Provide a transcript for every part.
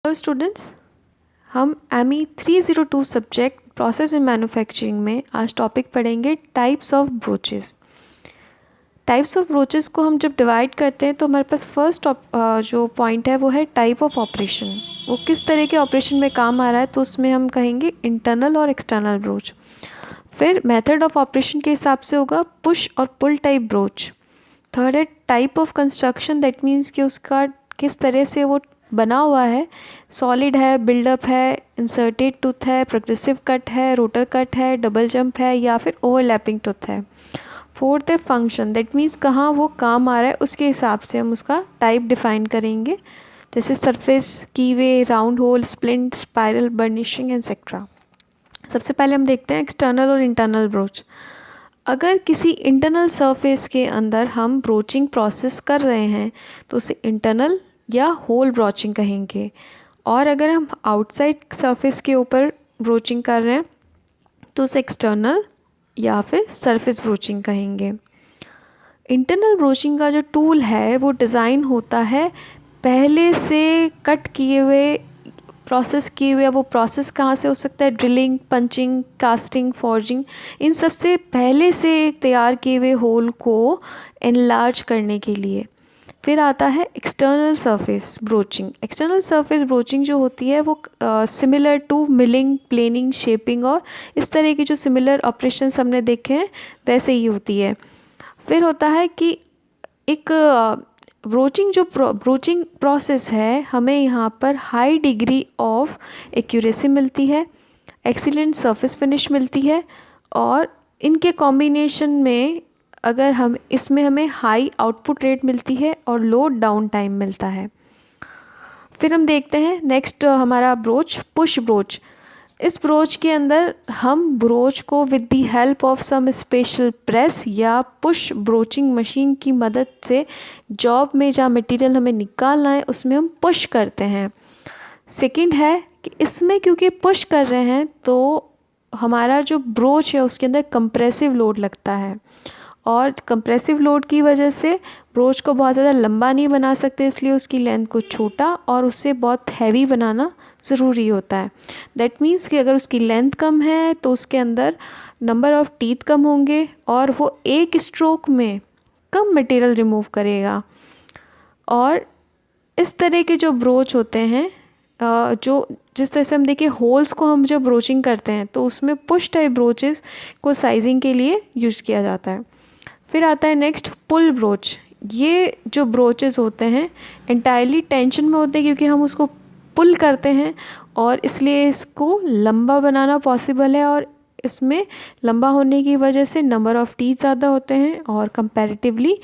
Hello students, हम ME 302 subject process in manufacturing में आज टॉपिक पढ़ेंगे types of brooches. Types of brooches को हम जब डिवाइड करते हैं तो हमारे पास फर्स्ट जो पॉइंट है वो है टाइप ऑफ ऑपरेशन। वो किस तरह के ऑपरेशन में काम आ रहा है, तो उसमें हम कहेंगे इंटरनल और एक्सटर्नल ब्रोच। फिर मेथड ऑफ ऑपरेशन के हिसाब से होगा पुश और पुल टाइप ब्रोच। थर्ड है type of construction, that means कि उसका किस तरह से वो बना हुआ है, सॉलिड है, बिल्डअप है, इंसर्टेड टूथ है, प्रोग्रेसिव कट है, रोटर कट है, डबल जंप है या फिर ओवरलैपिंग टूथ है। फोर्थ है फंक्शन, दैट मीन्स कहाँ वो काम आ रहा है, उसके हिसाब से हम उसका टाइप डिफाइन करेंगे, जैसे surface, keyway, round hole, splint, spiral, burnishing etcetera. सबसे पहले हम देखते हैं एक्सटर्नल और इंटरनल ब्रोच। अगर किसी इंटरनल सरफेस के अंदर हम ब्रोचिंग प्रोसेस कर रहे हैं तो उसे इंटरनल या होल ब्रोचिंग कहेंगे, और अगर हम आउटसाइड सरफेस के ऊपर ब्रोचिंग कर रहे हैं तो उसे एक्सटर्नल या फिर सरफेस ब्रोचिंग कहेंगे। इंटरनल ब्रोचिंग का जो टूल है वो डिज़ाइन होता है पहले से कट किए हुए, प्रोसेस किए हुए। वो प्रोसेस कहाँ से हो सकता है, ड्रिलिंग, पंचिंग, कास्टिंग, फॉर्जिंग, इन सब से पहले से तैयार किए हुए होल को एनलार्ज करने के लिए। फिर आता है external surface broaching. External surface broaching जो होती है वो similar to milling, planing, shaping और इस तरह के जो सिमिलर ऑपरेशंस हमने देखे हैं वैसे ही होती है। फिर होता है कि एक ब्रोचिंग प्रोसेस है, हमें यहाँ पर हाई डिग्री ऑफ एक्यूरेसी मिलती है, एक्सीलेंट सरफेस फिनिश मिलती है, और इनके कॉम्बिनेशन में अगर हम इसमें हमें हाई आउटपुट रेट मिलती है और लो डाउन टाइम मिलता है। फिर हम देखते हैं नेक्स्ट हमारा ब्रोच, पुश ब्रोच। इस ब्रोच के अंदर हम ब्रोच को with the help of some special press या पुश ब्रोचिंग मशीन की मदद से जॉब में जहाँ मटेरियल हमें निकालना है उसमें हम पुश करते हैं। सेकंड है कि इसमें क्योंकि पुश कर रहे हैं तो हमारा जो ब्रोच है उसके अंदर कंप्रेसिव लोड लगता है, और कंप्रेसिव लोड की वजह से ब्रोच को बहुत ज़्यादा लंबा नहीं बना सकते, इसलिए उसकी लेंथ को छोटा और उससे बहुत हैवी बनाना ज़रूरी होता है। दैट मीन्स कि अगर उसकी लेंथ कम है तो उसके अंदर नंबर ऑफ़ टीथ कम होंगे और वो एक स्ट्रोक में कम मटेरियल रिमूव करेगा। और इस तरह के जो ब्रोच होते हैं, जो जिस तरह से हम देखिए होल्स को हम जब ब्रोचिंग करते हैं तो उसमें पुश टाइप ब्रोचेस को साइजिंग के लिए यूज किया जाता है। फिर आता है नेक्स्ट पुल ब्रोच। ये जो ब्रोचेस होते हैं एंटायरली टेंशन में होते हैं क्योंकि हम उसको पुल करते हैं, और इसलिए इसको लंबा बनाना पॉसिबल है, और इसमें लंबा होने की वजह से नंबर ऑफ़ टीथ ज़्यादा होते हैं और कंपैरेटिवली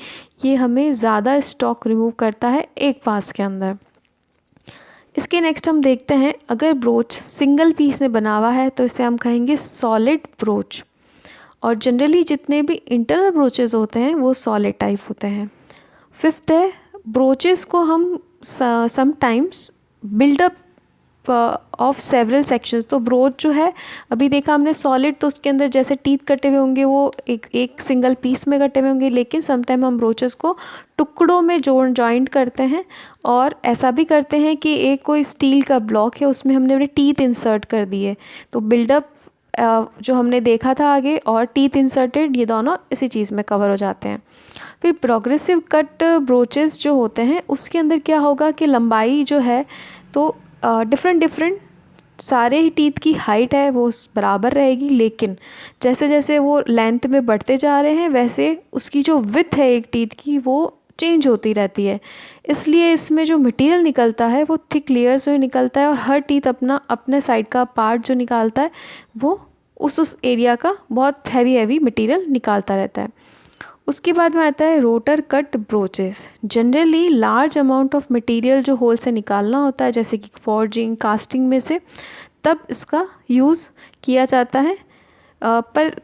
ये हमें ज़्यादा स्टॉक रिमूव करता है एक पास के अंदर। इसके नेक्स्ट हम देखते हैं, अगर ब्रोच सिंगल पीस में बना हुआ है तो इसे हम कहेंगे सॉलिड ब्रोच, और जनरली जितने भी इंटरनल ब्रोचेस होते हैं वो सॉलिड टाइप होते हैं। फिफ्थ है ब्रोचेस को हम sometimes build up of several sections. तो ब्रोच जो है, अभी देखा हमने सॉलिड, तो उसके अंदर जैसे टीथ कटे हुए होंगे वो एक सिंगल पीस में कटे हुए होंगे, लेकिन समटाइम हम ब्रोचेस को टुकड़ों में जॉइंट करते हैं, और ऐसा भी करते हैं कि एक कोई स्टील का ब्लॉक है उसमें हमने अपने टीथ इंसर्ट कर दिए, तो बिल्डअप जो हमने देखा था आगे और टीथ इंसर्टेड, ये दोनों इसी चीज़ में कवर हो जाते हैं। फिर प्रोग्रेसिव कट ब्रोचेस जो होते हैं उसके अंदर क्या होगा कि लंबाई जो है तो डिफरेंट सारे ही टीथ की हाइट है वो बराबर रहेगी, लेकिन जैसे जैसे वो लेंथ में बढ़ते जा रहे हैं वैसे उसकी जो विड्थ है एक टीथ की वो चेंज होती रहती है। इसलिए इसमें जो मटेरियल निकलता है वो थिक लेयर्स में निकलता है, और हर टीथ अपने साइड का पार्ट जो निकालता है वो उस एरिया का बहुत हैवी मटेरियल निकालता रहता है। उसके बाद में आता है rotor cut brooches. Generally large amount of material जो होल से निकालना होता है, जैसे कि फॉर्जिंग, कास्टिंग में से, तब इसका यूज़ किया जाता है। पर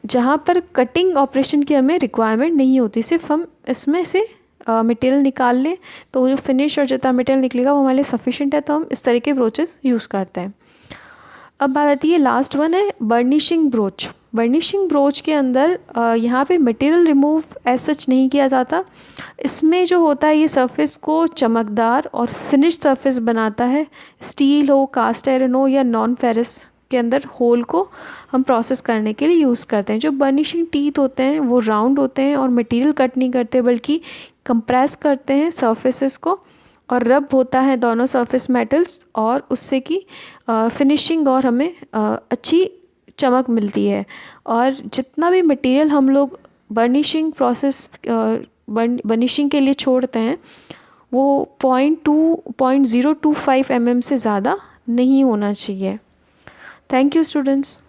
जहाँ पर कटिंग ऑपरेशन की हमें रिक्वायरमेंट नहीं होती, सिर्फ हम इसमें से मटेरियल निकाल लें तो जो फिनिश और जितना मटेरियल निकलेगा वो हमारे लिए सफिशेंट है, तो हम इस तरह के ब्रोचेस यूज़ करते हैं। अब बात आती है, लास्ट वन है बर्निशिंग ब्रोच। बर्निशिंग ब्रोच के अंदर यहाँ पे मटेरियल रिमूव एज सच नहीं किया जाता। इसमें जो होता है ये सरफेस को चमकदार और फिनिश सरफेस बनाता है। स्टील हो, कास्ट आयरन हो या नॉन फेरस के अंदर होल को हम प्रोसेस करने के लिए यूज़ करते हैं। जो बर्निशिंग टीथ होते हैं वो राउंड होते हैं और मटेरियल कट नहीं करते बल्कि कंप्रेस करते हैं सरफेसेस को, और रब होता है दोनों सरफेस मेटल्स, और उससे की फिनिशिंग और हमें अच्छी चमक मिलती है। और जितना भी मटेरियल हम लोग बर्निशिंग प्रोसेस बर्निशिंग के लिए छोड़ते हैं वो 0.25 mm से ज़्यादा नहीं होना चाहिए। Thank you students.